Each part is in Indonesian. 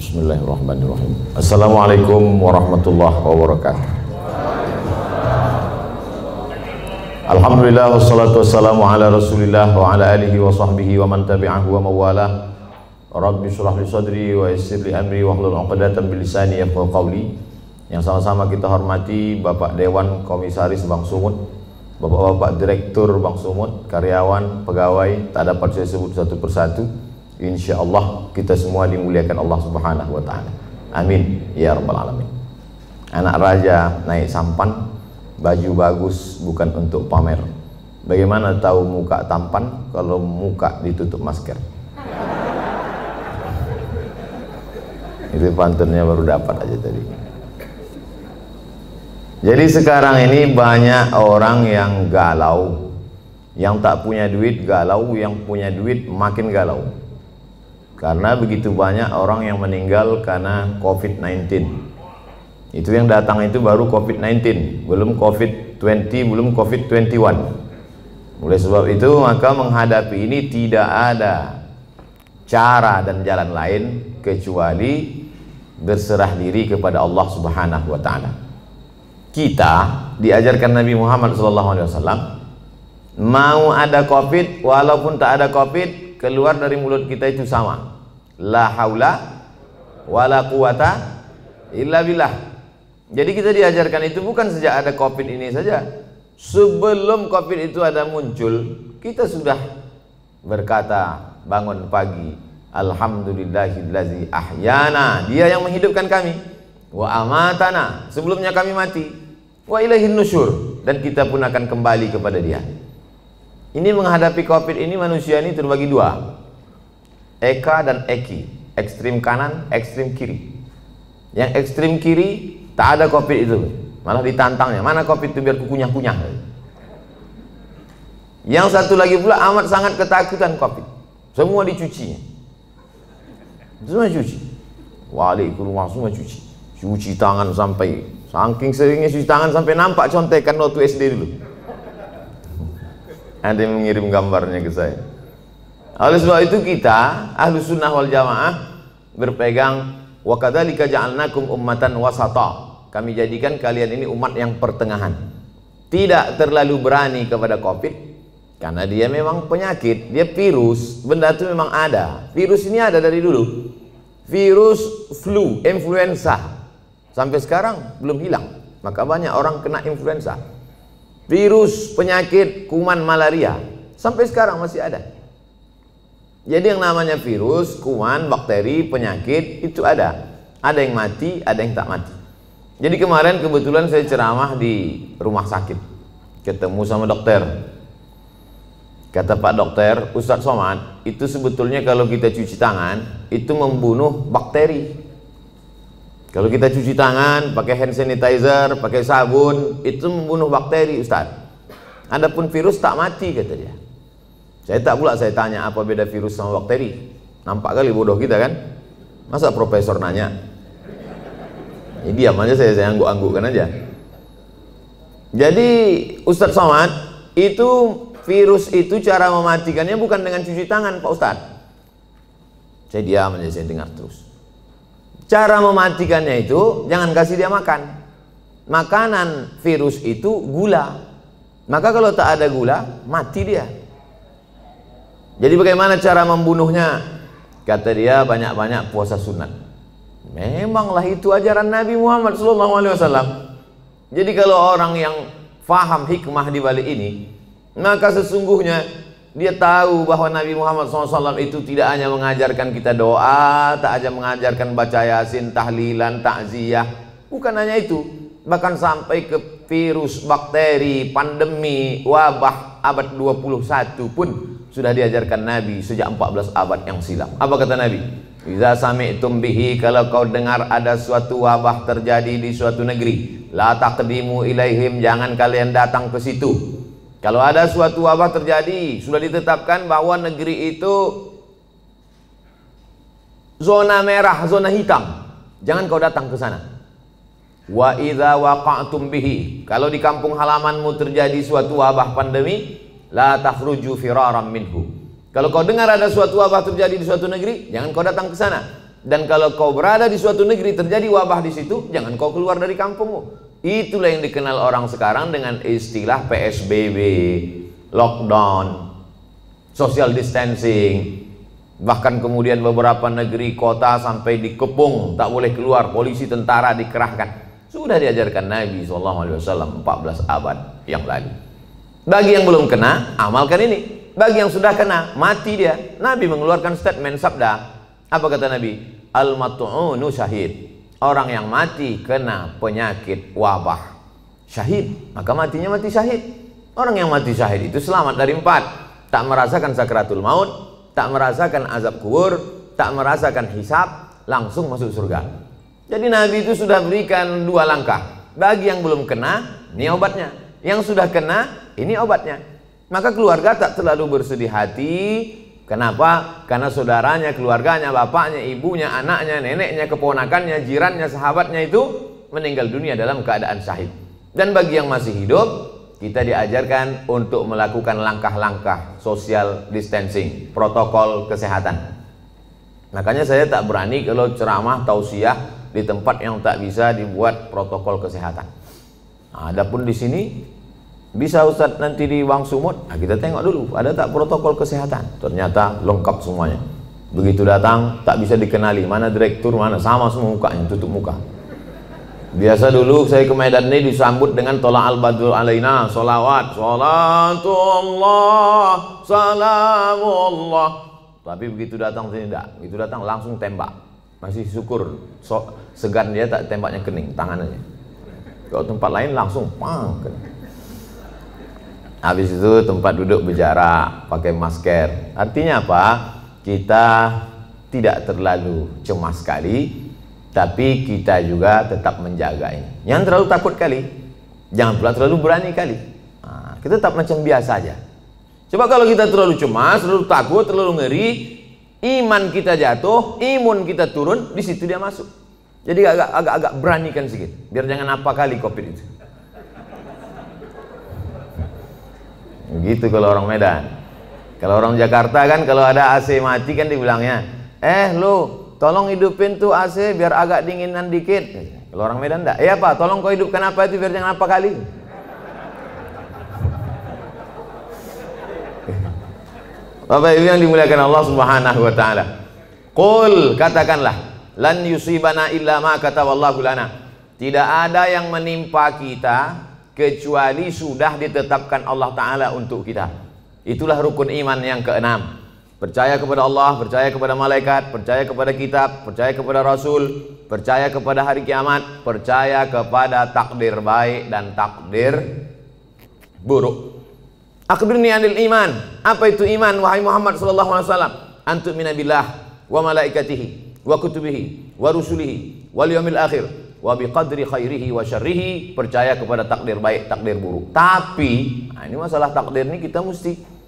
Bismillahirrahmanirrahim. Assalamualaikum warahmatullahi wabarakatuh. Alhamdulillah wassalatu wassalamu ala Rasulillah wa ala alihi wa sahbihi wa man tabi'ahu wa mawalah. Rabbi shrah li sadri wa yassir li amri wahlul 'uqdatam min lisani yafqahu qawli. Yang sama-sama kita hormati Bapak Dewan Komisaris Bank Sumut, Bapak-bapak Direktur Bank Sumut, karyawan, pegawai, tak dapat saya sebut satu persatu. Insya Allah kita semua dimuliakan Allah Subhanahu wa Ta'ala. Amin ya Rabbal Alamin. Anak raja naik sampan, baju bagus bukan untuk pamer. Bagaimana tahu muka tampan kalau muka ditutup masker? Itu pantunnya baru dapat aja tadi. Jadi sekarang ini banyak orang yang galau, yang tak punya duit galau, yang punya duit makin galau. Karena begitu banyak orang yang meninggal karena COVID-19. Itu yang datang itu baru COVID-19, belum COVID-20, belum COVID-21. Oleh sebab itu maka menghadapi ini tidak ada cara dan jalan lain kecuali berserah diri kepada Allah Subhanahu wa Ta'ala. Kita diajarkan Nabi Muhammad SAW, mau ada COVID walaupun tak ada COVID, keluar dari mulut kita itu sama, la haula wala quwata illa billah. Jadi kita diajarkan itu bukan sejak ada COVID ini saja. Sebelum COVID itu ada muncul, kita sudah berkata bangun pagi, alhamdulillahillazi ahyana, dia yang menghidupkan kami, wa amatana, sebelumnya kami mati, wa ilaihin nusyur, dan kita pun akan kembali kepada dia. Ini menghadapi COVID ini manusia ini terbagi dua, Eka dan Eki, ekstrim kanan, ekstrim kiri. Yang ekstrim kiri tak ada COVID itu, malah ditantangnya, mana COVID itu biar kukunyah-kunyah. Yang satu lagi pula amat sangat ketakutan COVID, semua dicucinya, semua cuci, wali keluar semua cuci tangan, sampai saking seringnya cuci tangan sampai nampak contekan waktu SD dulu. Ada yang mengirim gambarnya ke saya. Oleh sebab itu kita Ahlus Sunnah wal Jamaah berpegang wa kadzalika ja'alnakum ummatan wasata. Kami jadikan kalian ini umat yang pertengahan. Tidak terlalu berani kepada COVID karena dia memang penyakit, dia virus, benda itu memang ada. Virus ini ada dari dulu. Virus flu, influenza, sampai sekarang belum hilang. Maka banyak orang kena influenza. Virus, penyakit, kuman, malaria, sampai sekarang masih ada. Jadi yang namanya virus, kuman, bakteri, penyakit itu ada. Ada yang mati, ada yang tak mati. Jadi kemarin kebetulan saya ceramah di rumah sakit, ketemu sama dokter. Kata Pak Dokter, Ustadz Somad, itu sebetulnya kalau kita cuci tangan itu membunuh bakteri. Kalau kita cuci tangan, pakai hand sanitizer, pakai sabun, itu membunuh bakteri, Ustaz. Adapun virus tak mati, kata dia. Saya tak pula saya tanya apa beda virus sama bakteri. Nampak kali bodoh kita kan? Masa profesor nanya? Ya, diam aja, saya angguk-anggukkan aja. Jadi Ustadz Somad, itu virus itu cara mematikannya bukan dengan cuci tangan, Pak Ustadz. Saya diam aja, saya dengar terus. Cara mematikannya itu jangan kasih dia makan. Makanan virus itu gula. Maka kalau tak ada gula, mati dia. Jadi bagaimana cara membunuhnya? Kata dia, banyak-banyak puasa sunat. Memanglah itu ajaran Nabi Muhammad SAW. Jadi kalau orang yang faham hikmah di balik ini, maka sesungguhnya dia tahu bahwa Nabi Muhammad SAW itu tidak hanya mengajarkan kita doa, tak hanya mengajarkan baca yasin, tahlilan, takziah. Bukan hanya itu, bahkan sampai ke virus, bakteri, pandemi, wabah abad 21 pun sudah diajarkan Nabi sejak 14 abad yang silam. Apa kata Nabi? Iza sami'tum bihi, kalau kau dengar ada suatu wabah terjadi di suatu negeri, la taqdimu ilaihim, jangan kalian datang ke situ. Kalau ada suatu wabah terjadi, sudah ditetapkan bahwa negeri itu zona merah, zona hitam, jangan kau datang ke sana. Wa idza waqa'tum bihi, kalau di kampung halamanmu terjadi suatu wabah pandemi, la takhruju firaram minhu. Kalau kau dengar ada suatu wabah terjadi di suatu negeri, jangan kau datang ke sana. Dan kalau kau berada di suatu negeri terjadi wabah di situ, jangan kau keluar dari kampungmu. Itulah yang dikenal orang sekarang dengan istilah PSBB, lockdown, social distancing. Bahkan kemudian beberapa negeri kota sampai dikepung, tak boleh keluar, polisi tentara dikerahkan. Sudah diajarkan Nabi SAW 14 abad yang lalu. Bagi yang belum kena, amalkan ini. Bagi yang sudah kena, mati dia. Nabi mengeluarkan statement sabda. Apa kata Nabi? Al-mat'unu syahid. Orang yang mati kena penyakit wabah, syahid, maka matinya mati syahid. Orang yang mati syahid itu selamat dari 4. Tak merasakan sakratul maut, tak merasakan azab kubur, tak merasakan hisab, langsung masuk surga. Jadi Nabi itu sudah berikan 2 langkah. Bagi yang belum kena, ini obatnya. Yang sudah kena, ini obatnya. Maka keluarga tak terlalu bersedih hati. Kenapa? Karena saudaranya, keluarganya, bapaknya, ibunya, anaknya, neneknya, keponakannya, jirannya, sahabatnya itu meninggal dunia dalam keadaan syahid. Dan bagi yang masih hidup, kita diajarkan untuk melakukan langkah-langkah social distancing, protokol kesehatan. Makanya saya tak berani kalau ceramah tausiah di tempat yang tak bisa dibuat protokol kesehatan. Nah, adapun di sini bisa Ustadz nanti di Wang Sumut, nah kita tengok dulu ada tak protokol kesehatan. Ternyata lengkap semuanya. Begitu datang tak bisa dikenali mana direktur, mana, sama semua mukanya, tutup muka. Biasa dulu saya ke Medan ini disambut dengan tola al-badul alaina, solawat, salatullah, salamullah. Tapi begitu datang sini tidak, begitu datang langsung tembak. Masih syukur segan dia tak tembaknya kening, tangannya. Kalau tempat lain langsung pang. Habis itu tempat duduk berjarak, pakai masker. Artinya apa? Kita tidak terlalu cemas sekali, tapi kita juga tetap menjaga ini. Jangan terlalu takut kali, jangan pula terlalu berani kali. Nah, kita tetap macam biasa aja. Coba kalau kita terlalu cemas, terlalu takut, terlalu ngeri, iman kita jatuh, imun kita turun, di situ dia masuk. Jadi agak beranikan sedikit, biar jangan apa kali COVID itu. Begitu kalau orang Medan. Kalau orang Jakarta kan kalau ada AC mati kan dibilangnya, lu tolong hidupin tuh AC biar agak dinginan dikit. Kalau orang Medan enggak, Pak, tolong kau hidupkan apa itu biar jangan apa kali. Bapak Ibu yang dimuliakan Allah Subhanahu wa taala. Qul, katakanlah, lan yusibana illa ma kataballahu lana. Tidak ada yang menimpa kita kecuali sudah ditetapkan Allah Ta'ala untuk kita. Itulah rukun iman yang ke-6. Percaya kepada Allah, percaya kepada malaikat, percaya kepada kitab, percaya kepada Rasul, percaya kepada hari kiamat, percaya kepada takdir baik dan takdir buruk. Akhbirni anil iman. Apa itu iman, wahai Muhammad sallallahu alaihi wasallam? Antu'mina billah wa malaikatihi wa kutubihi wa rusulihi wal yawmil akhir wa biqadri khairihi wa syarrihi. Percaya kepada takdir baik, takdir buruk. Tapi ini masalah takdir ini kita mesti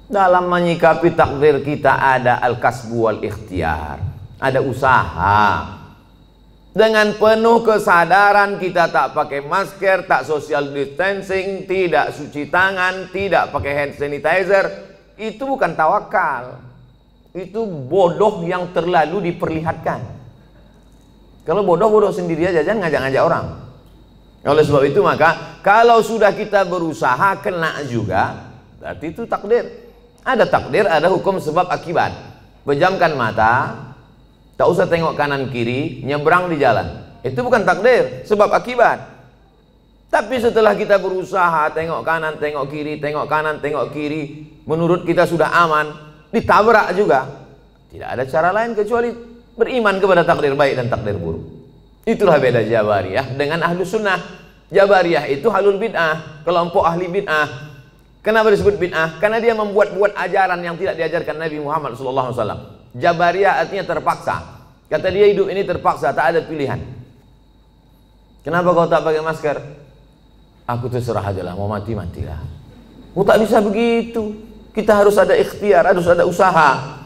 dalam menyikapi takdir kita ada al-kasbu wal ikhtiar, ada usaha. Dengan penuh kesadaran kita tak pakai masker, tak social distancing, tidak cuci tangan, tidak pakai hand sanitizer, itu bukan tawakal. Itu bodoh yang terlalu diperlihatkan. Kalau bodoh sendiri aja, jangan ngajak-ngajak orang. Oleh sebab itu maka kalau sudah kita berusaha kena juga, berarti itu takdir. Ada takdir, ada hukum sebab akibat. Pejamkan mata, tak usah tengok kanan kiri, nyebrang di jalan. Itu bukan takdir, sebab akibat. Tapi setelah kita berusaha tengok kanan, tengok kiri, tengok kanan, tengok kiri, menurut kita sudah aman, ditabrak juga. Tidak ada cara lain kecuali beriman kepada takdir baik dan takdir buruk. Itulah beda Jabariyah dengan ahlu sunnah. Jabariyah itu halul bid'ah, kelompok ahli bid'ah. Kenapa disebut bid'ah? Karena dia membuat-buat ajaran yang tidak diajarkan Nabi Muhammad SAW. Jabariyah artinya terpaksa. Kata dia hidup ini terpaksa, tak ada pilihan. Kenapa kau tak pakai masker? Aku terserah aja lah, mau mati matilah. Oh, tak bisa begitu. Kita harus ada ikhtiar, harus ada usaha.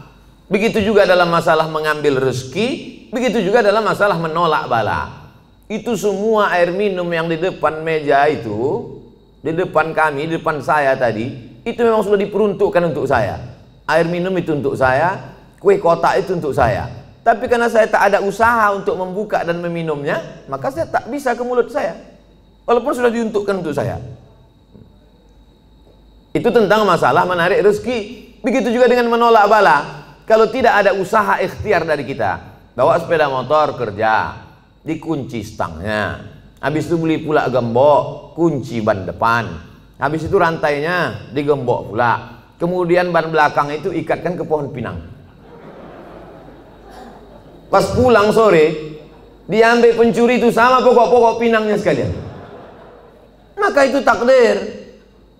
Begitu juga dalam masalah mengambil rezeki, begitu juga dalam masalah menolak bala. Itu semua air minum yang di depan meja itu, di depan kami, di depan saya tadi, itu memang sudah diperuntukkan untuk saya. Air minum itu untuk saya, kue kotak itu untuk saya. Tapi karena saya tak ada usaha untuk membuka dan meminumnya, maka saya tak bisa ke mulut saya, walaupun sudah diuntukkan untuk saya. Itu tentang masalah menarik rezeki. Begitu juga dengan menolak bala. Kalau tidak ada usaha ikhtiar dari kita, bawa sepeda motor kerja, dikunci stangnya, habis itu beli pula gembok, kunci ban depan, habis itu rantainya digembok pula, kemudian ban belakang itu ikatkan ke pohon pinang. Pas pulang sore, diambil pencuri itu sama pokok-pokok pinangnya sekalian. Maka itu takdir.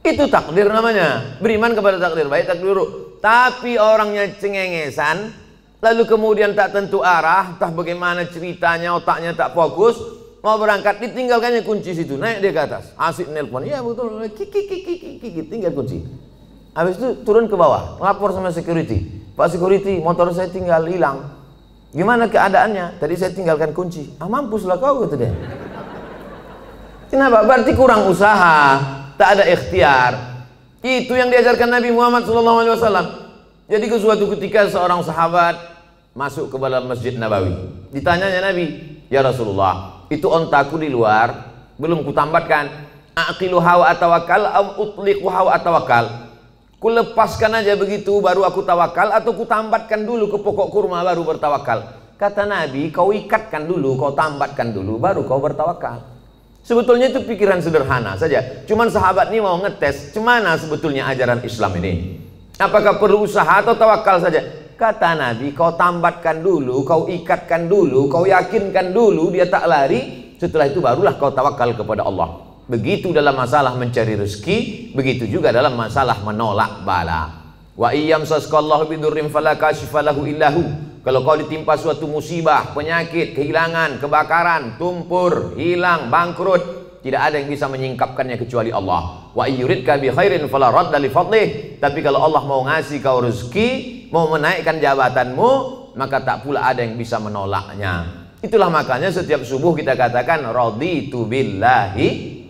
Itu takdir namanya. Beriman kepada takdir baik, takdir buruk. Tapi orangnya cengengesan, lalu kemudian tak tentu arah, entah bagaimana ceritanya, otaknya tak fokus, mau berangkat, ditinggalkannya kunci situ, naik dia ke atas, asik nelpon, iya betul, tinggal kunci. Habis itu turun ke bawah, lapor sama security, Pak security, motor saya tinggal hilang. Gimana keadaannya? Tadi saya tinggalkan kunci. Ah, mampuslah kau, kata dia. Kenapa? Berarti kurang usaha, tak ada ikhtiar. Itu yang diajarkan Nabi Muhammad SAW. Jadi ke suatu ketika seorang sahabat masuk ke dalam Masjid Nabawi. Ditanyanya Nabi, ya Rasulullah, itu ontaku di luar belum kutambatkan. Aqilu hawa atawakal, utliqu hawa atawakal. Ku lepaskan aja begitu baru aku tawakal, atau ku tambatkan dulu ke pokok kurma baru bertawakal. Kata Nabi, kau ikatkan dulu, kau tambatkan dulu baru kau bertawakal. Sebetulnya itu pikiran sederhana saja. Cuman sahabat ini mau ngetes cemana sebetulnya ajaran Islam ini. Apakah perlu usaha atau tawakal saja? Kata Nabi, kau tambatkan dulu, kau ikatkan dulu, kau yakinkan dulu dia tak lari. Setelah itu barulah kau tawakal kepada Allah. Begitu dalam masalah mencari rezeki, begitu juga dalam masalah menolak bala. Wa iyam sasqallahu bidurrim fala kashifa lahu illahu. Kalau kau ditimpa suatu musibah, penyakit, kehilangan, kebakaran, tumpur, hilang, bangkrut, tidak ada yang bisa menyingkapkannya kecuali Allah. Wa yuridka bi khairin fala radda li fadlih. Tapi kalau Allah mau ngasih kau rezeki, mau menaikkan jabatanmu, maka tak pula ada yang bisa menolaknya. Itulah makanya setiap subuh kita katakan raditu billahi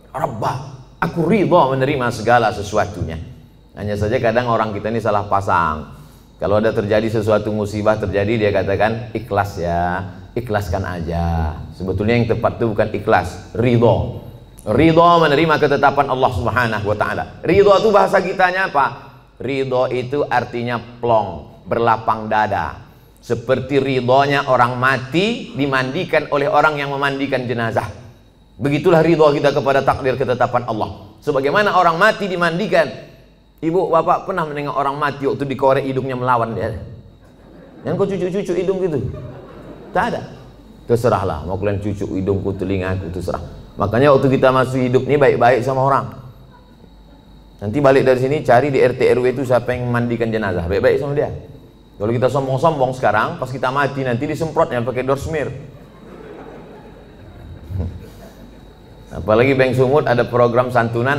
Rabbah, aku ridha menerima segala sesuatunya. Hanya saja kadang orang kita ini salah pasang. Kalau ada terjadi sesuatu musibah terjadi, dia katakan ikhlas ya, ikhlaskan aja. Sebetulnya yang tepat itu bukan ikhlas, ridha. Ridha menerima ketetapan Allah Subhanahu wa taala. Ridha itu bahasa kitanya apa? Ridha itu artinya plong, berlapang dada. Seperti ridhonya orang mati dimandikan oleh orang yang memandikan jenazah. Begitulah ridha kita kepada takdir ketetapan Allah. Sebagaimana orang mati dimandikan. Ibu, bapak pernah menengok orang mati waktu dikorek hidungnya melawan dia? Yang kau cucuk-cucuk hidung gitu? Tak ada. Terserahlah, mau kalian cucuk hidungku, telingaku, terserah. Makanya waktu kita masih hidup ini baik-baik sama orang. Nanti balik dari sini cari di RT RW itu siapa yang memandikan jenazah, baik-baik sama dia. Kalau kita sombong-sombong sekarang, pas kita mati nanti disemprotnya pakai dorsmir. Apalagi Bank Sumut ada program santunan,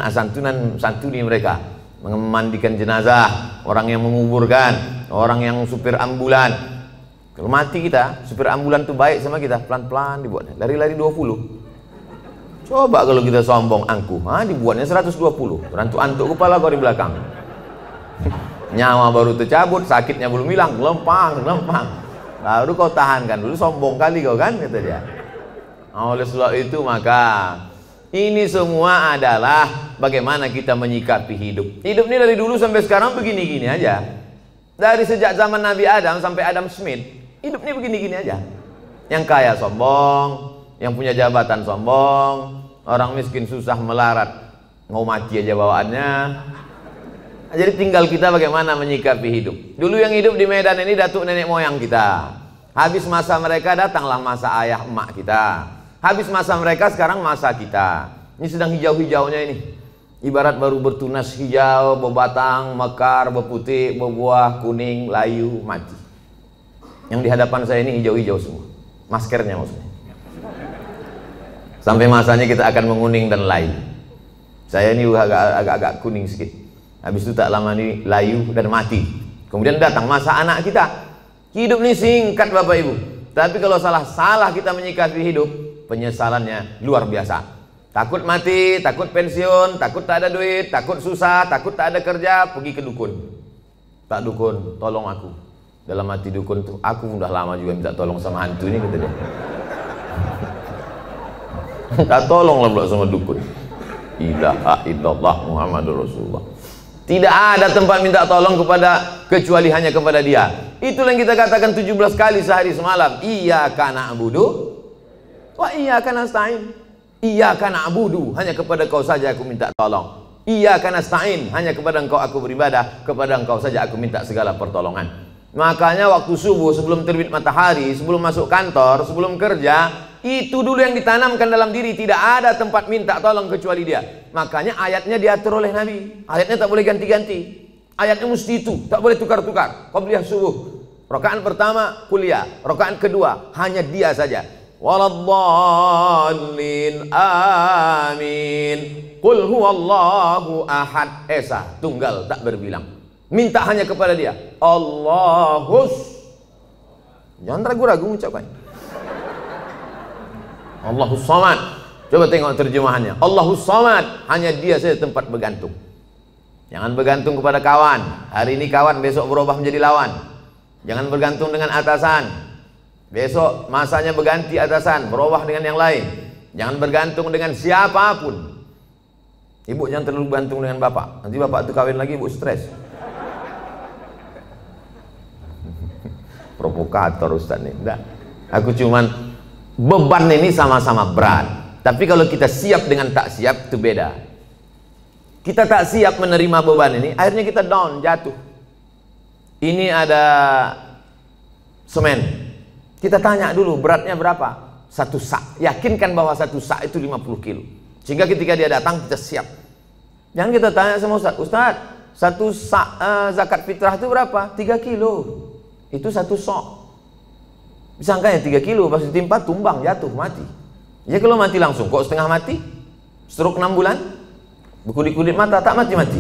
santuni mereka memandikan jenazah, orang yang menguburkan, orang yang supir ambulan. Kalau mati kita, supir ambulan tuh baik sama kita, pelan-pelan dibuatnya, lari-lari 20. Coba kalau kita sombong angkuh, dibuatnya 120, antuk kepala kau di belakang. Nyawa baru tercabut, sakitnya belum hilang, lempang. Baru kau tahankan dulu, sombong kali kau kan, kata dia. Oleh sebab itu maka ini semua adalah bagaimana kita menyikapi hidup. Hidup ini dari dulu sampai sekarang begini-gini aja. Dari sejak zaman Nabi Adam sampai Adam Smith, hidup ini begini-gini aja. Yang kaya sombong, yang punya jabatan sombong, orang miskin susah melarat, mau mati aja bawaannya. Jadi tinggal kita bagaimana menyikapi hidup. Dulu yang hidup di Medan ini datuk nenek moyang kita. Habis masa mereka datanglah masa ayah emak kita. Habis masa mereka sekarang masa kita. Ini sedang hijau-hijaunya ini. Ibarat baru bertunas hijau, berbatang, mekar, berputih, berbuah, kuning, layu, mati. Yang di hadapan saya ini hijau-hijau semua. Maskernya maksudnya. Sampai masanya kita akan menguning dan layu. Saya ini agak kuning sedikit. Habis itu tak lama ini layu dan mati. Kemudian datang masa anak kita. Hidup ini singkat Bapak Ibu. Tapi kalau salah kita menyikapi hidup, penyesalannya luar biasa. Takut mati, takut pensiun, takut tak ada duit, takut susah, takut tak ada kerja, pergi ke dukun. Pak dukun, tolong aku. Dalam hati dukun tuh, aku udah lama juga minta tolong sama hantu ini, kata dia. Minta tolong lah pula sama dukun. Ilaha illallah Muhammadur Rasulullah. Tidak ada tempat minta tolong kecuali hanya kepada dia. Itulah yang kita katakan 17 kali sehari semalam. Iyyaka na'budu wa iyyaka nasta'in. Iyyaka na'budu, hanya kepada Kau saja aku minta tolong. Iyyaka nasta'in, hanya kepada Engkau aku beribadah, kepada Engkau saja aku minta segala pertolongan. Makanya waktu subuh, sebelum terbit matahari, sebelum masuk kantor, sebelum kerja, itu dulu yang ditanamkan dalam diri. Tidak ada tempat minta tolong kecuali dia. Makanya ayatnya diatur oleh Nabi. Ayatnya tak boleh ganti-ganti. Ayatnya mesti itu, tak boleh tukar-tukar. Qabliyah subuh, rakaat pertama kuliah, rakaat kedua hanya dia saja. Waladdallin amin. Qul huwallahu ahad. Esa, tunggal tak berbilang. Minta hanya kepada dia. Allahus. Jangan ragu-ragu mengucapkan. Allahus samad. Coba tengok terjemahannya. Allahus samad, hanya dia saja tempat bergantung. Jangan bergantung kepada kawan. Hari ini kawan, besok berubah menjadi lawan. Jangan bergantung dengan atasan. Besok masanya berganti atasan, berubah dengan yang lain. Jangan bergantung dengan siapapun. Ibu jangan terlalu bergantung dengan bapak. Nanti bapak itu kawin lagi, ibu stres. Provokator Ustaz nih. Enggak. Aku cuman, beban ini sama-sama berat. Tapi kalau kita siap dengan tak siap, itu beda. Kita tak siap menerima beban ini, akhirnya kita down, jatuh. Ini ada semen. Kita tanya dulu beratnya berapa? 1 sak. Yakinkan bahwa 1 sak itu 50 kilo. Sehingga ketika dia datang kita siap. Jangan kita tanya sama Ustaz, Ustaz, 1 sak zakat fitrah itu berapa? 3 kilo. Itu 1 sok. Disangkanya 3 kilo, pas ditimpa tumbang, jatuh, mati. Ya kalau mati langsung, kok setengah mati? Stroke 6 bulan? Berkulit-kulit mata, tak mati-mati.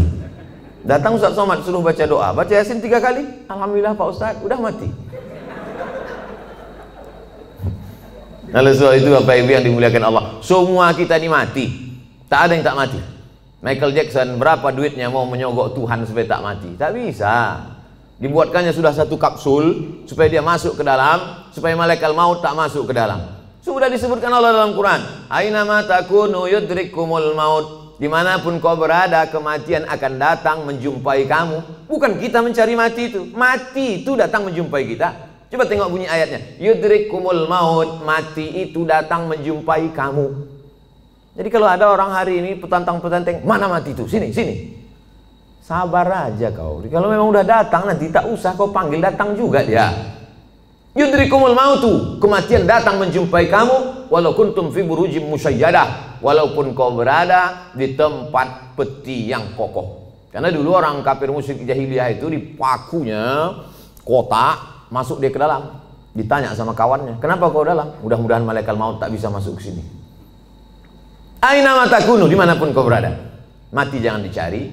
Datang Ustaz Somad suruh baca doa, baca Yasin 3 kali. Alhamdulillah Pak Ustaz, udah mati. Lalu soal itu Bapak Ibu yang dimuliakan Allah, semua kita ini mati. Tak ada yang tak mati. Michael Jackson berapa duitnya mau menyogok Tuhan supaya tak mati? Tak bisa. Dibuatkannya sudah 1 kapsul supaya dia masuk ke dalam, supaya malaikat maut tak masuk ke dalam. Sudah disebutkan Allah dalam Quran, aina ma takunu yudrikumul maut. Dimanapun kau berada, kematian akan datang menjumpai kamu. Bukan kita mencari mati itu. Mati itu datang menjumpai kita. Coba tengok bunyi ayatnya. Yudrikumul maut. Mati itu datang menjumpai kamu. Jadi kalau ada orang hari ini petantang-petantang, mana mati itu? Sini, sini. Sabar aja kau. Kalau memang udah datang, nanti tak usah kau panggil, datang juga dia. Yudrikumul mautu, kematian datang menjumpai kamu, walau kuntum fi burujim musyayyadah, walaupun kau berada di tempat peti yang kokoh. Karena dulu orang kafir musyrik jahiliyah itu dipakunya kotak, masuk dia ke dalam, ditanya sama kawannya, kenapa kau dalam? Mudah-mudahan malaikat maut tak bisa masuk ke sini. Aina ma takunu, dimanapun kau berada. Mati jangan dicari,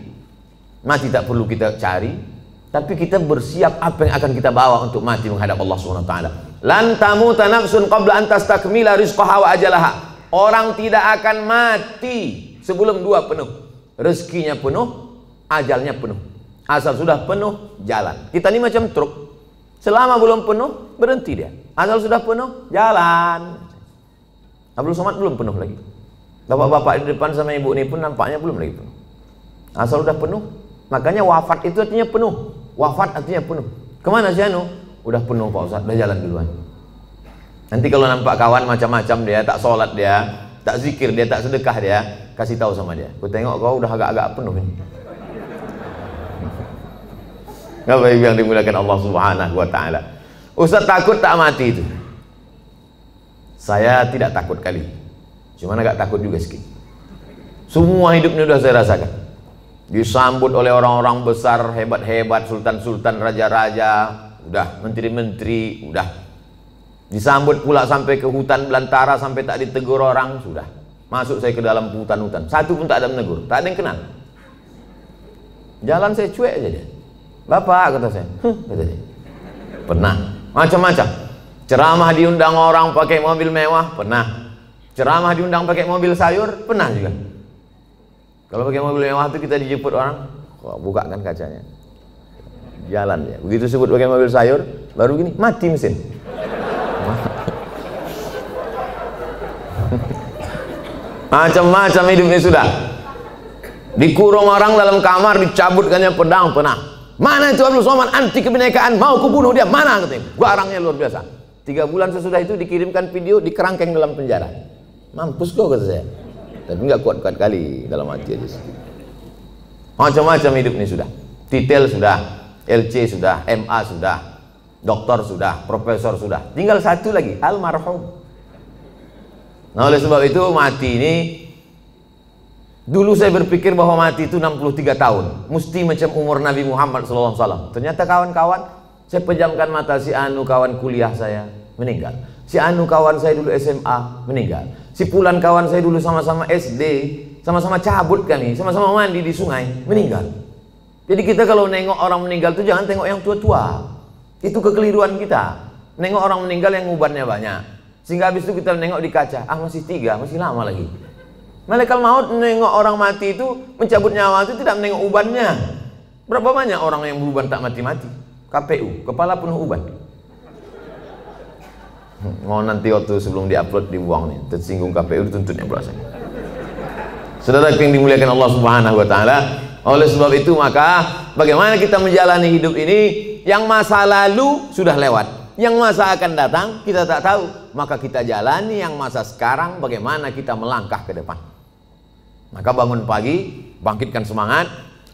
mati tak perlu kita cari. Tapi kita bersiap apa yang akan kita bawa untuk mati menghadap Allah SWT. Lan tamuta nafsun qabla an tastakmila rizqaha wa ajalaha. Orang tidak akan mati sebelum 2 penuh. Rezekinya penuh, ajalnya penuh. Asal sudah penuh, jalan. Kita ini macam truk. Selama belum penuh, berhenti dia. Asal sudah penuh, jalan. Abdul Somad belum penuh lagi. Bapak-bapak di depan sama ibu ini pun nampaknya belum lagi penuh. Asal sudah penuh. Makanya wafat itu artinya penuh. Wafat artinya penuh. Kemana si Anu? Udah penuh Pak Ustaz, udah jalan duluan. Nanti kalau nampak kawan macam-macam dia, tak sholat dia, tak zikir dia, tak sedekah dia, kasih tahu sama dia. Aku tengok kau udah agak-agak penuh ini. Bapak Ibu yang dimuliakan Allah Subhanahu wa taala. Ustaz takut tak mati itu. Saya tidak takut kali. Cuma agak takut juga sedikit. Semua hidup ini sudah saya rasakan. Disambut oleh orang-orang besar, hebat-hebat, sultan-sultan, raja-raja, udah, menteri-menteri, udah. Disambut pula sampai ke hutan belantara, sampai tak ditegur orang, sudah. Masuk saya ke dalam hutan-hutan, satu pun tak ada menegur, tak ada yang kenal. Jalan saya cuek aja dia. Bapak, kata saya, kata dia. Pernah, macam-macam. Ceramah diundang orang pakai mobil mewah, pernah. Ceramah diundang pakai mobil sayur, pernah juga. Kalau pakai mobil mewah itu kita dijemput orang, bukakan kacanya, jalan ya. Begitu sebut pakai mobil sayur, baru gini mati mesin. Macam-macam hidupnya sudah. Dikurung orang dalam kamar, dicabutkannya pedang panah. Mana itu Abdul Somad, anti kebinekaan, mau kubunuh dia, mana katanya. Garangnya luar biasa. 3 bulan sesudah itu dikirimkan video, dikerangkeng dalam penjara. Mampus kau kata saya. Tapi nggak kuat-kuat kali dalam hati aja. Macam-macam hidupnya sudah. Titel sudah, LC sudah, MA sudah, doktor sudah, profesor sudah. Tinggal satu lagi, almarhum. Nah oleh sebab itu mati ini, dulu saya berpikir bahwa mati itu 63 tahun, mesti macam umur Nabi Muhammad SAW. Ternyata kawan-kawan, saya pejamkan mata, si Anu kawan kuliah saya meninggal, si Anu kawan saya dulu SMA meninggal, si Pulan kawan saya dulu sama-sama SD, sama-sama cabut kami, sama-sama mandi di sungai, meninggal. Jadi kita kalau nengok orang meninggal itu jangan tengok yang tua-tua, itu kekeliruan kita. Nengok orang meninggal yang ubannya banyak, sehingga habis itu kita nengok di kaca, ah masih 3, masih lama lagi. Malaikat maut nengok orang mati itu, mencabut nyawa itu tidak menengok ubannya. Berapa banyak orang yang beruban tak mati-mati? KPU, kepala penuh uban. Mau nanti waktu sebelum diupload dibuang nih, tersinggung KPU dituntutnya berasa. Saudara yang dimuliakan Allah Subhanahu wa taala, oleh sebab itu maka bagaimana kita menjalani hidup ini, yang masa lalu sudah lewat, yang masa akan datang kita tak tahu, maka kita jalani yang masa sekarang, bagaimana kita melangkah ke depan. Maka bangun pagi, bangkitkan semangat.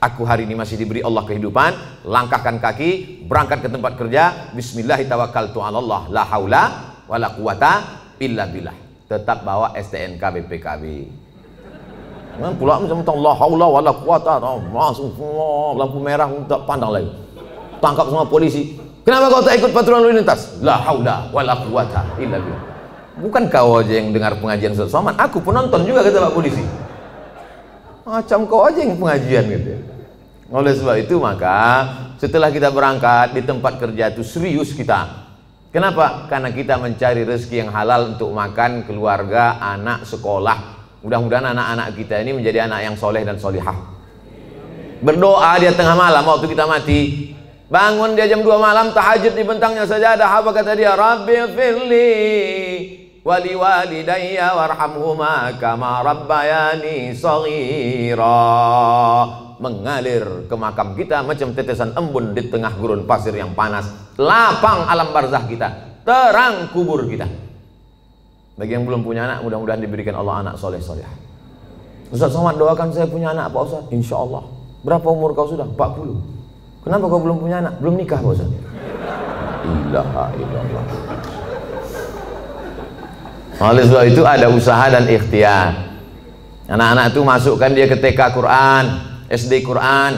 Aku hari ini masih diberi Allah kehidupan, langkahkan kaki, berangkat ke tempat kerja. Bismillahi tawakkaltu 'alallah, la haula wala quwata illa billah. Tetap bawa STNK BPKB. Memang pula macam la haula wala quwata, langsung lampu merah tak pandang lagi. Tangkap semua polisi. Kenapa kau tak ikut patroli lalu lintas? La haula wala quwata illa billah. Bukan kau aja yang dengar pengajian Ustaz Somad, aku penonton juga, kata Pak Polisi. Macam kau aja yang pengajian gitu. Oleh sebab itu maka setelah kita berangkat di tempat kerja itu serius kita. Kenapa? Karena kita mencari rezeki yang halal untuk makan, keluarga, anak, sekolah. Mudah-mudahan anak-anak kita ini menjadi anak yang soleh dan solihah. Berdoa dia tengah malam waktu kita mati. Bangun dia jam 2 malam, tahajud di bentangnya sajadah. Apa kata dia? Rabbi firli wali walidayya warhamhuma kama rabbayani shaghira. Mengalir ke makam kita macam tetesan embun di tengah gurun pasir yang panas. Lapang alam barzah kita, terang kubur kita. Bagi yang belum punya anak, mudah-mudahan diberikan Allah anak soleh soleh. Ustaz Somad doakan saya punya anak Pak Ustaz. Insya Allah. Berapa umur kau sudah? 40. Kenapa kau belum punya anak? Belum nikah Pak Ustaz. Ilaha illallah. Oleh sebab itu ada usaha dan ikhtiar. Anak-anak itu masukkan dia ke TK Quran, SD Quran,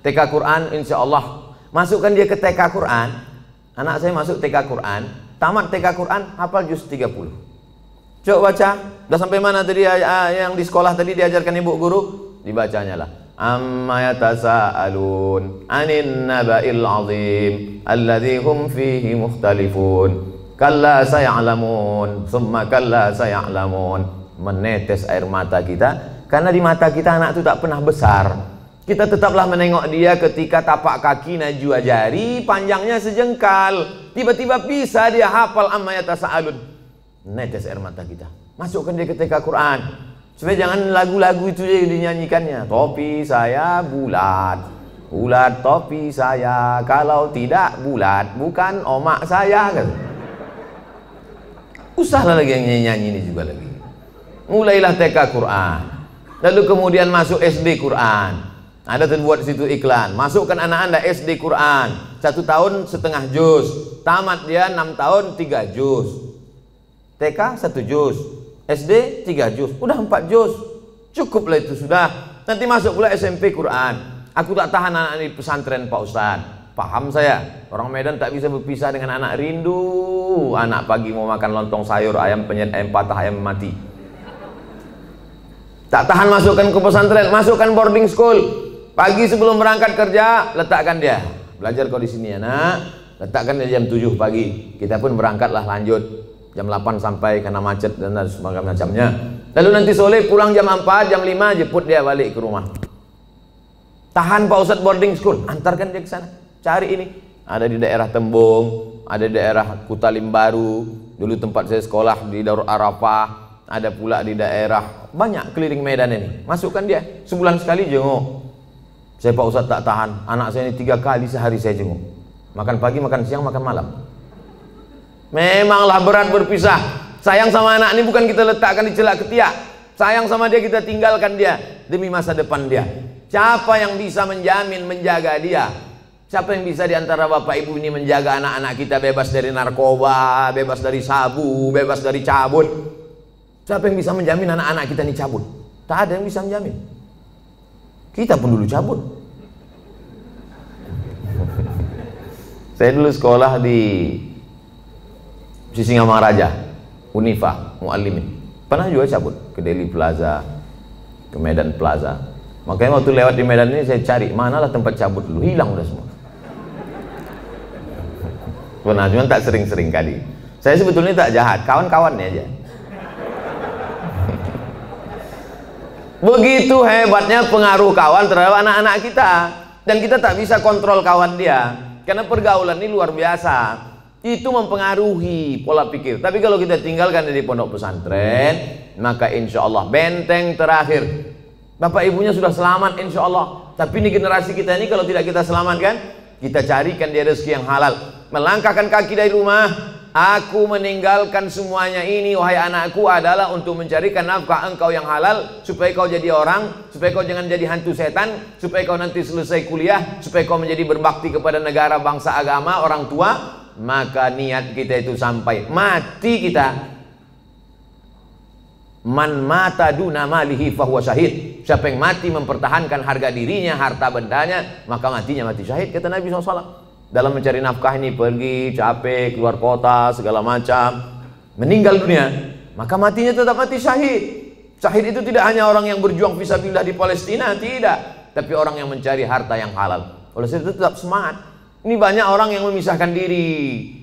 TK Quran, insya Allah. Masukkan dia ke TK Quran. Anak saya masuk TK Quran, tamat TK Quran, hafal juz 30. Coba baca, udah sampai mana tadi yang di sekolah tadi diajarkan ibu guru? Dibacanya lah. Amma yatasaalun anin naba'il azim alladzi hum fihi mukhtalifun. Kalla saya'lamun, summa kalla saya'lamun. Menetes air mata kita karena di mata kita anak itu tak pernah besar. Kita tetaplah menengok dia ketika tapak kaki najwa jari panjangnya sejengkal. Tiba-tiba bisa dia hafal amma yatasaalun. Netes air mata kita. Masukkan dia ke TK Quran. Supaya jangan lagu-lagu itu yang dinyanyikannya. Topi saya bulat, bulat topi saya. Kalau tidak bulat, bukan omak saya kan. Usahlah lagi yang nyanyi ini juga lagi. Mulailah TK Quran. Lalu kemudian masuk SD Quran. Ada terbuat situ iklan. Masukkan anak anda SD Quran. 1 tahun setengah juz. Tamat dia 6 tahun 3 juz. TK 1 juz. SD 3 juz. Udah 4 juz. Cukuplah itu sudah. Nanti masuk pula SMP Quran. Aku tak tahan anak di pesantren Pak Ustaz. Paham saya. Orang Medan tak bisa berpisah dengan anak rindu. Anak pagi mau makan lontong sayur, ayam penyet, ayam patah, ayam mati. Tak tahan masukkan ke pesantren, masukkan boarding school. Pagi sebelum berangkat kerja, letakkan dia. Belajar kau di sini ya nak. Letakkan dia jam 7 pagi. Kita pun berangkatlah lanjut. Jam 8 sampai karena macet dan semacamnya. Lalu nanti sore pulang jam 4, jam 5 jemput dia balik ke rumah. Tahan Pak Ustadz boarding school, antarkan dia ke sana. Cari ini. Ada di daerah Tembung, ada di daerah Kutalim Baru, dulu tempat saya sekolah di Darul Arafah, ada pula di daerah, banyak keliling Medan ini. Masukkan dia, sebulan sekali jenguk. Saya Pak Ustadz tak tahan, anak saya ini 3 kali sehari saya jenguk. Makan pagi, makan siang, makan malam. Memanglah berat berpisah. Sayang sama anak ini bukan kita letakkan di celak ketiak. Sayang sama dia kita tinggalkan dia demi masa depan dia. Siapa yang bisa menjamin menjaga dia? Siapa yang bisa diantara bapak ibu ini menjaga anak-anak kita bebas dari narkoba, bebas dari sabu, bebas dari cabut? Siapa yang bisa menjamin anak-anak kita ini cabut? Tak ada yang bisa menjamin. Kita pun dulu cabut. Saya dulu sekolah di Sisingamaraja, Unifa, Muallimin. Pernah juga cabut ke Deli Plaza, ke Medan Plaza. Makanya waktu lewat di Medan ini saya cari manalah tempat cabut dulu, hilang udah semua. Pernah, cuma tak sering-sering kali. Saya sebetulnya tak jahat, kawan-kawannya aja. Begitu hebatnya pengaruh kawan terhadap anak-anak kita, dan kita tak bisa kontrol kawan dia, karena pergaulan ini luar biasa. Itu mempengaruhi pola pikir. Tapi kalau kita tinggalkan di pondok pesantren, maka insya Allah benteng terakhir. Bapak ibunya sudah selamat insya Allah. Tapi ini generasi kita ini kalau tidak kita selamatkan, kita carikan dia rezeki yang halal. Melangkahkan kaki dari rumah, aku meninggalkan semuanya ini wahai anakku adalah untuk mencarikan nafkah engkau yang halal, supaya kau jadi orang, supaya kau jangan jadi hantu setan, supaya kau nanti selesai kuliah, supaya kau menjadi berbakti kepada negara, bangsa, agama, orang tua. Maka niat kita itu sampai mati kita. Man mata duna malihi fahuwa syahid. Siapa yang mati mempertahankan harga dirinya, harta bendanya, maka matinya mati syahid, kata Nabi SAW. Dalam mencari nafkah ini pergi, capek, keluar kota, segala macam, meninggal dunia, maka matinya tetap mati syahid. Syahid itu tidak hanya orang yang berjuang fisabilillah di Palestina, tidak, tapi orang yang mencari harta yang halal. Oleh sebab itu tetap semangat. Ini banyak orang yang memisahkan diri.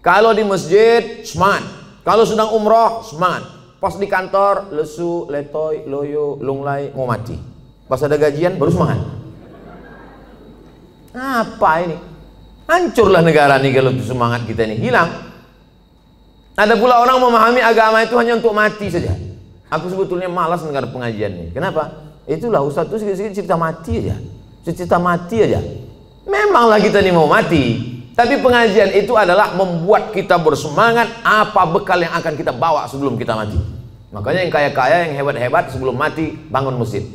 Kalau di masjid semangat, kalau sedang umroh semangat, pas di kantor lesu, letoy, loyo, lunglai, mau mati. Pas ada gajian baru semangat. Apa ini? Hancurlah negara ini kalau semangat kita ini hilang. Ada pula orang memahami agama itu hanya untuk mati saja. Aku sebetulnya malas mendengar pengajian ini. Kenapa? Itulah Ustaz itu sedikit cerita mati aja. Cerita mati aja. Memanglah kita ini mau mati, tapi pengajian itu adalah membuat kita bersemangat apa bekal yang akan kita bawa sebelum kita mati. Makanya yang kaya-kaya, yang hebat-hebat sebelum mati bangun masjid.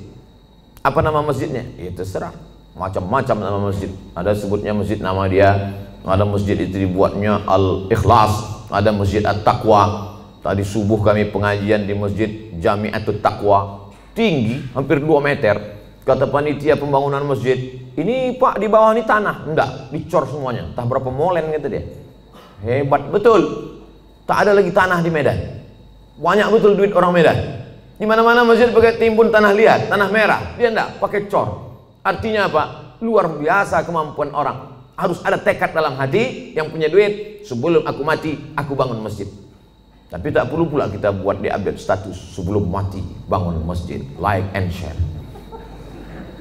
Apa nama masjidnya? Ya terserah. Macam-macam nama masjid. Ada sebutnya masjid nama dia, ada masjid itu dibuatnya Al-Ikhlas, ada masjid At-Taqwa. Tadi subuh kami pengajian di masjid Jami'atut Taqwa, tinggi hampir 2 meter. Kata panitia pembangunan masjid, ini Pak di bawah ini tanah. Enggak, dicor semuanya. Entah berapa molen kata dia. Hebat betul. Tak ada lagi tanah di Medan. Banyak betul duit orang Medan. Di mana-mana masjid pakai timbun tanah liat, tanah merah. Dia enggak, pakai cor. Artinya apa? Luar biasa kemampuan orang. Harus ada tekad dalam hati yang punya duit. Sebelum aku mati, aku bangun masjid. Tapi tak perlu pula kita buat di update status. Sebelum mati, bangun masjid. Like and share.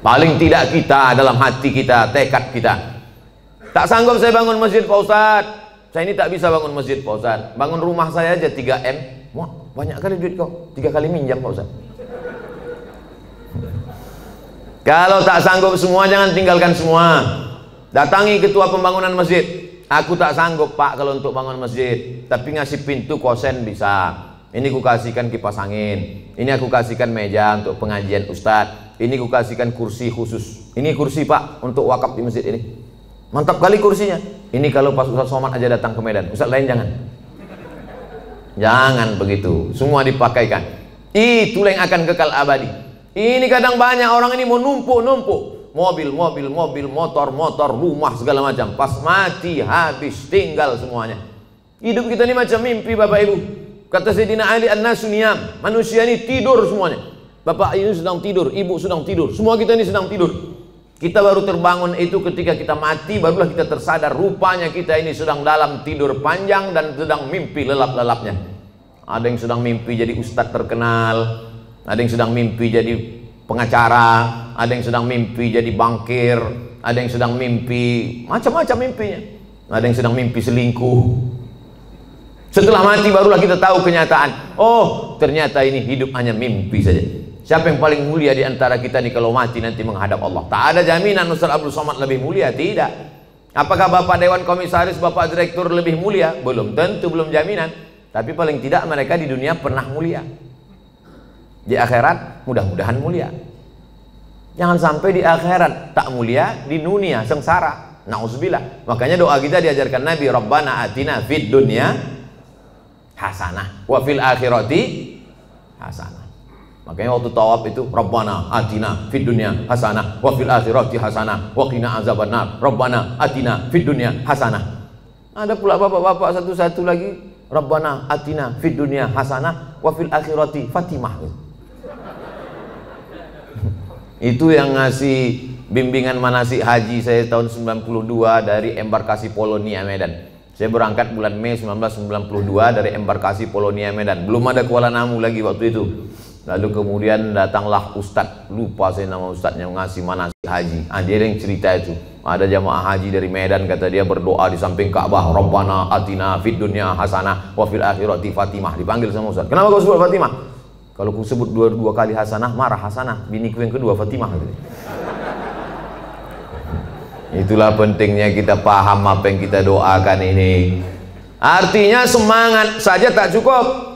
Paling tidak kita dalam hati kita, tekad kita. Tak sanggup saya bangun masjid Pak Ustadz. Saya ini tak bisa bangun masjid Pak Ustadz. Bangun rumah saya aja 3M. Wah, banyak kali duit kau. 3 kali minjam Pak Ustadz. Kalau tak sanggup semua, jangan tinggalkan semua. Datangi ketua pembangunan masjid. Aku tak sanggup Pak kalau untuk bangun masjid, tapi ngasih pintu kosen bisa. Ini ku kasihkan kipas angin. Ini aku kasihkan meja untuk pengajian Ustadz. Ini ku kasihkan kursi khusus. Ini kursi Pak untuk wakaf di masjid ini. Mantap kali kursinya. Ini kalau pas Ustadz Somad aja datang ke Medan. Ustadz lain jangan. Jangan begitu. Semua dipakaikan. Itulah yang akan kekal abadi. Ini kadang banyak orang ini mau numpuk. Mobil, motor, rumah segala macam. Pas mati habis, tinggal semuanya. Hidup kita ini macam mimpi Bapak Ibu. Kata Sayyidina Ali, an-nasu niyam. Manusia ini tidur semuanya. Bapak ini sedang tidur, ibu sedang tidur, semua kita ini sedang tidur. Kita baru terbangun itu ketika kita mati, barulah kita tersadar rupanya kita ini sedang dalam tidur panjang dan sedang mimpi lelap-lelapnya. Ada yang sedang mimpi jadi ustadz terkenal, ada yang sedang mimpi jadi pengacara, ada yang sedang mimpi jadi bankir, ada yang sedang mimpi macam-macam mimpinya, ada yang sedang mimpi selingkuh. Setelah mati barulah kita tahu kenyataan. Oh, ternyata ini hidup hanya mimpi saja. Siapa yang paling mulia di antara kita nih kalau mati nanti menghadap Allah? Tak ada jaminan Ustaz Abdul Somad lebih mulia, tidak. Apakah Bapak Dewan Komisaris, Bapak Direktur lebih mulia? Belum tentu, belum jaminan. Tapi paling tidak mereka di dunia pernah mulia. Di akhirat mudah-mudahan mulia. Jangan sampai di akhirat tak mulia, di dunia sengsara. Nauzubillah. Makanya doa kita diajarkan Nabi, Rabbana atina fid dunya hasanah wa fil akhirati hasanah. Makanya waktu tawaf itu Rabbana atina fid dunya hasanah wa fil akhirati hasanah wa qina azabannar. Rabbana atina fid dunya hasanah. Ada pula bapak-bapak satu-satu lagi, Rabbana atina fid dunya hasanah wa fil akhirati fatimah. Itu yang ngasih bimbingan manasik haji saya tahun 92 dari embarkasi Polonia Medan. Saya berangkat bulan Mei 1992 dari embarkasi Polonia Medan. Belum ada Kuala Namu lagi waktu itu. Lalu kemudian datanglah Ustadz, lupa saya nama Ustadznya, ngasih manasik haji. Dia yang cerita itu. Ada jamaah haji dari Medan, kata dia berdoa di samping Ka'bah, Rabbana atina fid dunya hasanah wa fil akhirati fatimah. Dipanggil sama Ustadz. Kenapa kau sebut Fatimah? Kalau ku sebut dua kali hasanah, marah Hasanah. Biniku yang kedua Fatimah. Itulah pentingnya kita paham apa yang kita doakan ini. Artinya semangat saja tak cukup.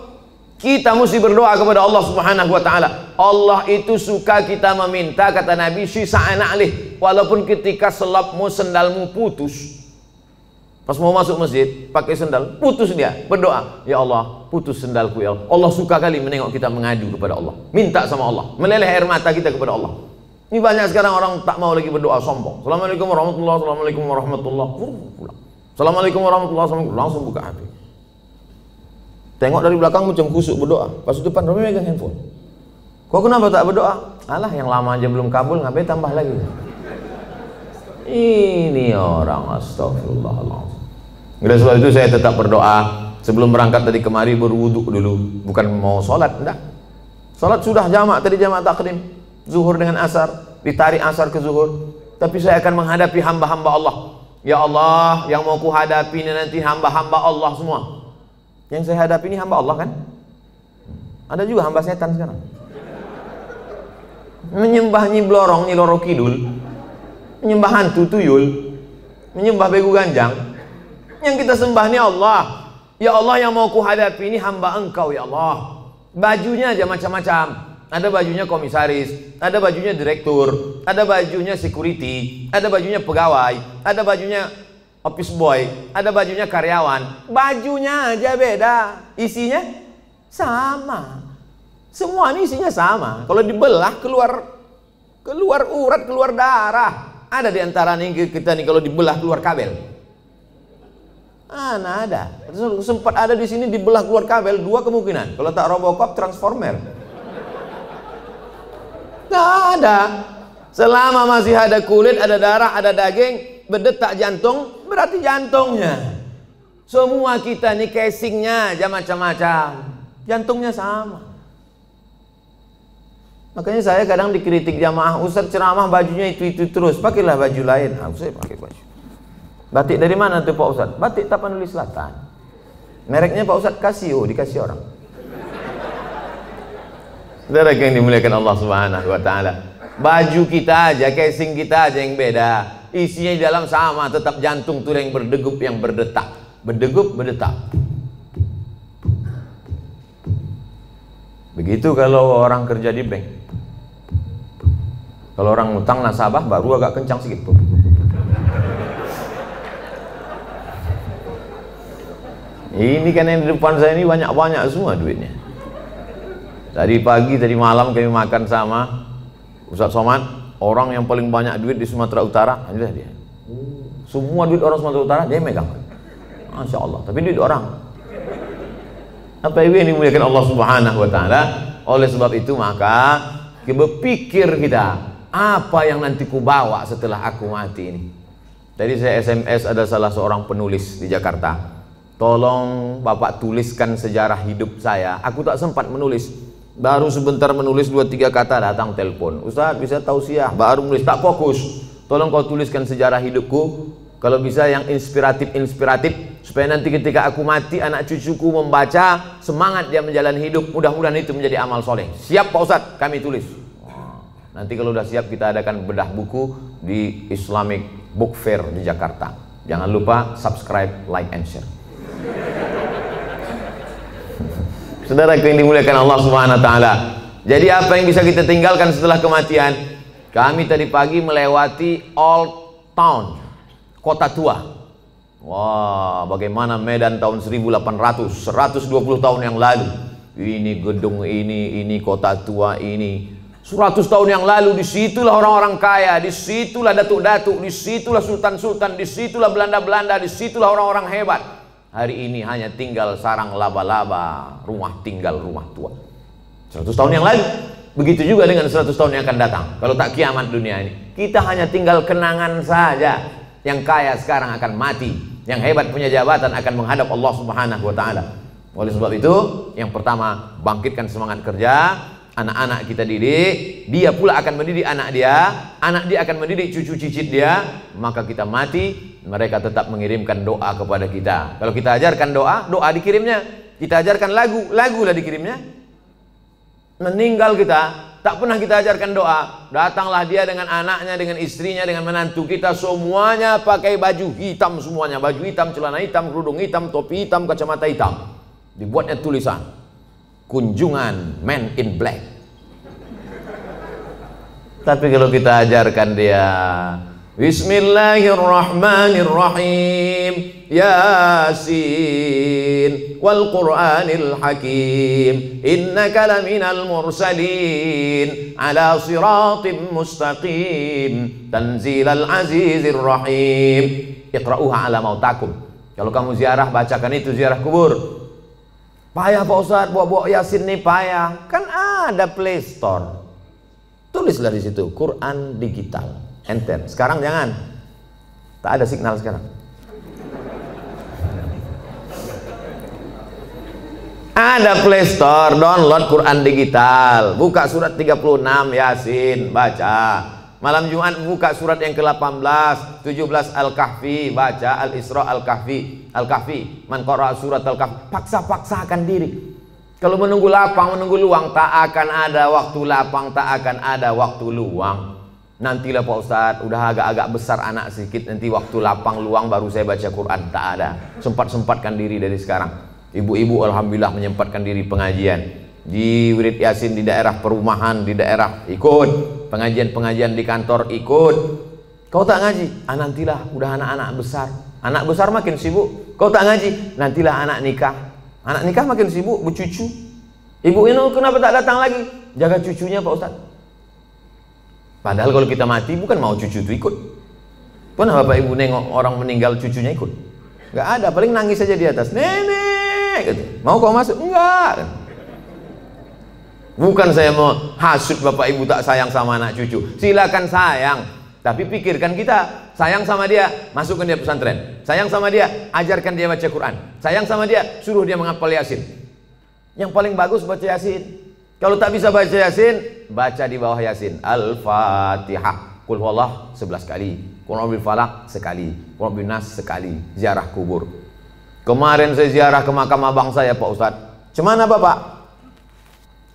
Kita mesti berdoa kepada Allah Subhanahu wa taala. Allah itu suka kita meminta, kata Nabi, sisa'ana alih. Walaupun ketika selapmu, sendalmu putus. Pas mau masuk masjid, pakai sendal, putus dia, berdoa, ya Allah, putus sendalku ya Allah. Allah suka kali menengok kita mengadu kepada Allah. Minta sama Allah, meleleh air mata kita kepada Allah. Ini banyak sekarang orang tak mau lagi berdoa, sombong. Assalamualaikum warahmatullahi wabarakatuh. Assalamualaikum warahmatullahi wabarakatuh. Assalamualaikum warahmatullahi wabarakatuh. Langsung buka HP. Tengok dari belakang macam kusuk berdoa. Pas depan Romi megang handphone. Kok kenapa tak berdoa? Alah, yang lama aja belum kabul, ngapain tambah lagi? Ini orang, astagfirullahaladzim. Oleh sebab itu saya tetap berdoa. Sebelum berangkat tadi kemari berwuduk dulu. Bukan mau sholat, enggak. Sholat sudah jamak, tadi jamak takdim. Zuhur dengan asar, ditarik asar ke zuhur. Tapi saya akan menghadapi hamba-hamba Allah. Ya Allah, yang mau ku hadapi ini nanti hamba-hamba Allah semua. Yang saya hadapi ini hamba Allah kan? Ada juga hamba setan sekarang. Menyembah Nyi Blorong, Nyi Loro Kidul, menyembah hantu tuyul, menyembah begu ganjang. Yang kita sembah ini Allah. Ya Allah, yang mau ku hadapi ini hamba Engkau ya Allah. Bajunya aja macam-macam. Ada bajunya komisaris, ada bajunya direktur, ada bajunya security, ada bajunya pegawai, ada bajunya office boy, ada bajunya karyawan. Bajunya aja beda, isinya sama. Semua ini isinya sama. Kalau dibelah keluar urat, keluar darah. Ada di antara nih kita nih kalau dibelah keluar kabel. Nah, ada. Sempat ada di sini dibelah keluar kabel, dua kemungkinan. Kalau tak Robocop, Transformer. Nggak ada. Selama masih ada kulit, ada darah, ada daging, berdetak jantung, berarti jantungnya. Semua kita nih casingnya aja macam-macam. Jantungnya sama. Makanya saya kadang dikritik jamaah, Ustaz ceramah bajunya itu terus, pakailah baju lain. Saya pakai baju. Batik dari mana tuh Pak Ustaz? Batik Tapanuli Selatan. Mereknya Pak Ustaz Casio, dikasih orang. Saudara yang dimuliakan Allah Subhanahu wa taala. Baju kita aja, casing kita aja yang beda. Isinya di dalam sama, tetap jantung tuh yang berdegup, yang berdetak. Berdegup, berdetak. Begitu kalau orang kerja di bank. Kalau orang utang nasabah baru agak kencang sedikit. Ini kan yang di depan saya ini banyak-banyak semua duitnya. Tadi pagi, tadi malam kami makan sama Ustaz Somad, orang yang paling banyak duit di Sumatera Utara. Inilah dia. Semua duit orang Sumatera Utara dia megang. Masya Allah. Tapi duit orang. Apa yang dimuliakan Allah Subhanahu wa taala. Oleh sebab itu maka berpikir kita, apa yang nanti ku bawa setelah aku mati ini. Tadi saya SMS ada salah seorang penulis di Jakarta. Tolong Bapak tuliskan sejarah hidup saya. Aku tak sempat menulis. Baru sebentar menulis 2-3 kata datang telepon. Ustaz bisa tausiah, baru menulis tak fokus. Tolong kau tuliskan sejarah hidupku. Kalau bisa yang inspiratif supaya nanti ketika aku mati anak cucuku membaca semangat dia menjalani hidup. Mudah-mudahan itu menjadi amal soleh. Siap Pak Ustadz, kami tulis. Nanti kalau udah siap kita adakan bedah buku di Islamic Book Fair di Jakarta. Jangan lupa subscribe, like, and share. Saudaraku yang dimuliakan Allah Subhanahu wa taala. Jadi apa yang bisa kita tinggalkan setelah kematian? Kami tadi pagi melewati Old Town, kota tua. Wah, bagaimana Medan tahun 1800, 120 tahun yang lalu. Ini gedung ini kota tua ini. 100 tahun yang lalu disitulah orang-orang kaya, disitulah datuk-datuk, disitulah sultan-sultan, disitulah Belanda-Belanda, disitulah orang-orang hebat. Hari ini hanya tinggal sarang laba-laba, rumah tinggal, rumah tua. 100 tahun yang lalu. Begitu juga dengan 100 tahun yang akan datang. Kalau tak kiamat dunia ini, kita hanya tinggal kenangan saja. Yang kaya sekarang akan mati, yang hebat punya jabatan akan menghadap Allah Subhanahu wa taala. Oleh sebab itu, yang pertama, bangkitkan semangat kerja. Anak-anak kita didik, dia pula akan mendidik anak dia akan mendidik cucu cicit dia. Maka kita mati, mereka tetap mengirimkan doa kepada kita. Kalau kita ajarkan doa, doa dikirimnya. Kita ajarkan lagu, lagu lah dikirimnya. Meninggal kita, tak pernah kita ajarkan doa. Datanglah dia dengan anaknya, dengan istrinya, dengan menantu kita, semuanya pakai baju hitam semuanya. Baju hitam, celana hitam, kerudung hitam, topi hitam, kacamata hitam. Dibuatnya tulisan, kunjungan Men in Black. Tapi kalau kita ajarkan dia Bismillahirrahmanirrahim, Yasin wal Qur'anil Hakim, innaka laminal mursalin ala siratim mustaqim, tanzilal azizir rahim, iqra'uha ala mautakum. Kalau kamu ziarah, bacakan itu, ziarah kubur. Payah Pak Ustadz, bawa Yasin nih payah. Kan ada Play Store. Tulislah di situ Quran digital. Enter. Sekarang jangan. Tak ada signal sekarang. Ada Play Store, download Quran digital. Buka surat 36 Yasin, baca. Malam Jumat buka surat yang ke-18, 17 Al-Kahfi, baca Al-Isra Al-Kahfi. Al-Kahfi, man qara'a surat Al-Kahfi. Paksa-paksakan diri. Kalau menunggu lapang, menunggu luang, tak akan ada waktu lapang, tak akan ada waktu luang. Nantilah Pak Ustadz, udah agak-agak besar anak sedikit, nanti waktu lapang luang baru saya baca Quran. Tak ada. Sempat-sempatkan diri dari sekarang. Ibu-ibu alhamdulillah menyempatkan diri pengajian. Di wirid Yasin di daerah perumahan, di daerah ikut. Pengajian-pengajian di kantor ikut. Kau tak ngaji? Nantilah udah anak-anak besar. Anak besar makin sibuk. Kau tak ngaji? Nantilah anak nikah. Anak nikah makin sibuk bercucu. Ibu ini kenapa tak datang lagi? Jaga cucunya Pak Ustadz. Padahal kalau kita mati bukan mau cucu itu ikut. Pernah Bapak Ibu nengok orang meninggal cucunya ikut? Gak ada, paling nangis saja di atas. Nenek, gitu. Mau kau masuk? Enggak. Bukan saya mau hasut Bapak Ibu tak sayang sama anak cucu. Silakan sayang, tapi pikirkan kita. Sayang sama dia, masukkan dia pesantren. Sayang sama dia, ajarkan dia baca Quran. Sayang sama dia, suruh dia menghafal Yasin. Yang paling bagus baca Yasin. Kalau tak bisa baca Yasin, baca di bawah Yasin Al-Fatihah, Qul huwallah 11 kali, Qul a'udzu falaq sekali, Qul a'udzu nas sekali. Ziarah kubur. Kemarin saya ziarah ke makam abang saya Pak Ustadz. Cemana Bapak?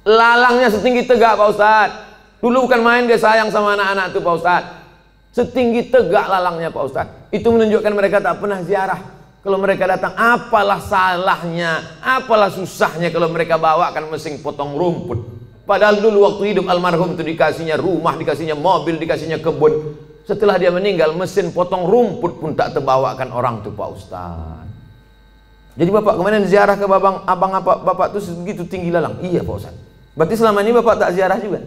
Lalangnya setinggi tegak Pak Ustadz. Dulu bukan main dia sayang sama anak-anak itu Pak Ustadz. Setinggi tegak lalangnya Pak Ustadz. Itu menunjukkan mereka tak pernah ziarah. Kalau mereka datang, apalah salahnya, apalah susahnya kalau mereka bawakan mesin potong rumput. Padahal dulu waktu hidup almarhum itu dikasihnya rumah, dikasihnya mobil, dikasihnya kebun. Setelah dia meninggal, mesin potong rumput pun tak terbawakan orang itu Pak Ustaz. Jadi Bapak kemarin ziarah ke abang apa Bapak itu segitu tinggi lalang? Iya Pak Ustaz. Berarti selama ini Bapak tak ziarah juga?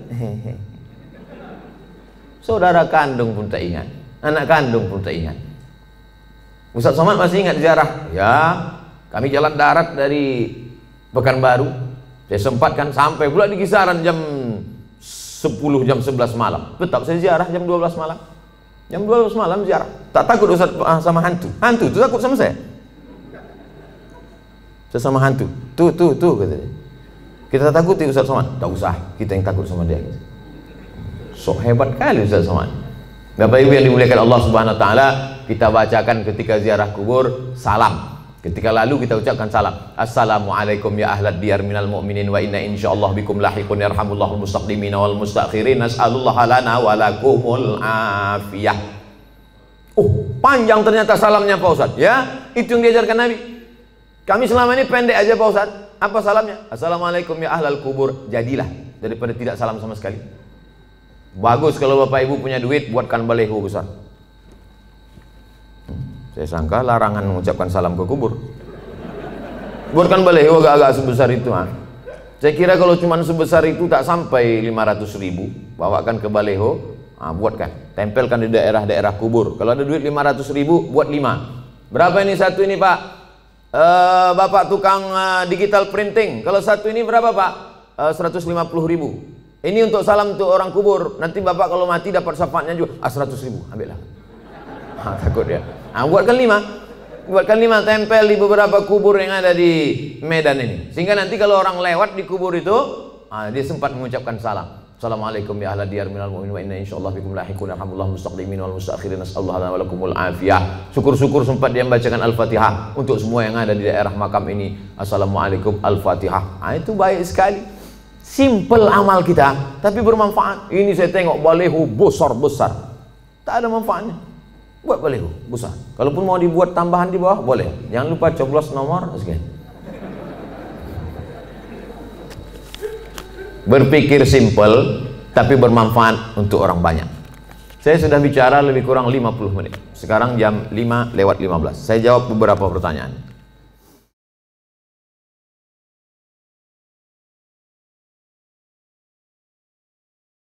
Saudara kandung pun tak ingat, anak kandung pun tak ingat. Ustaz Somad masih ingat ziarah? Ya, kami jalan darat dari Pekanbaru. Saya sempatkan sampai pula di kisaran jam 10, jam 11 malam. Tetap saya ziarah jam 12 malam. Jam 12 malam ziarah. Tak takut Ustaz sama hantu. Hantu itu takut sama saya. Saya sama hantu. Tuh katanya. Kita takuti Ustaz Somad? Tak usah, kita yang takut sama dia. Sok hebat kali Ustaz Somad. Bapak Ibu yang dimuliakan Allah Subhanahu wa taala, kita bacakan ketika ziarah kubur salam. Ketika lalu kita ucapkan salam. Assalamualaikum ya ahlad diyar minal mu'minin wa inna insyaallah bikum lahiqun yarhamullahul mustaqdimin wal mustakhirin nas'alullaha lana wa lakumul afiyah. Oh, panjang ternyata salamnya Pak Ustaz. Ya, itu yang diajarkan Nabi. Kami selama ini pendek aja Pak Ustaz. Apa salamnya? Assalamualaikum ya ahlal kubur. Jadilah daripada tidak salam sama sekali. Bagus kalau Bapak Ibu punya duit, buatkan baleho besar. Saya sangka larangan mengucapkan salam ke kubur. Buatkan baleho agak-agak sebesar itu. Saya kira kalau cuma sebesar itu tak sampai 500.000. Bawakan ke baleho, buatkan. Tempelkan di daerah-daerah kubur. Kalau ada duit 500.000, buat 5. Berapa ini satu ini Pak? Bapak tukang digital printing. Kalau satu ini berapa Pak? 150.000. Ini untuk salam untuk orang kubur. Nanti Bapak kalau mati dapat syafaatnya juga. 100.000, ambillah. Takut ya. Buatkan 5. Buatkan 5, tempel di beberapa kubur yang ada di Medan ini. Sehingga nanti kalau orang lewat di kubur itu, dia sempat mengucapkan salam. Assalamualaikum ya ahla diyar minal mu'minin wa inna insyaallah bikum lahiqun yarhamullahu mustaqdimin wal mustakhirin nasallahu lana wa lakumul afiyah. Syukur-syukur sempat dia membacakan Al-Fatihah untuk semua yang ada di daerah makam ini. Assalamualaikum Al-Fatihah. Itu baik sekali. Simple amal kita, tapi bermanfaat. Ini saya tengok baleho besar-besar. Tak ada manfaatnya. Buat baleho besar. Kalaupun mau dibuat tambahan di bawah, boleh. Jangan lupa coblos nomor sekian. Berpikir simple tapi bermanfaat untuk orang banyak. Saya sudah bicara lebih kurang 50 menit. Sekarang jam 5:15. Saya jawab beberapa pertanyaan.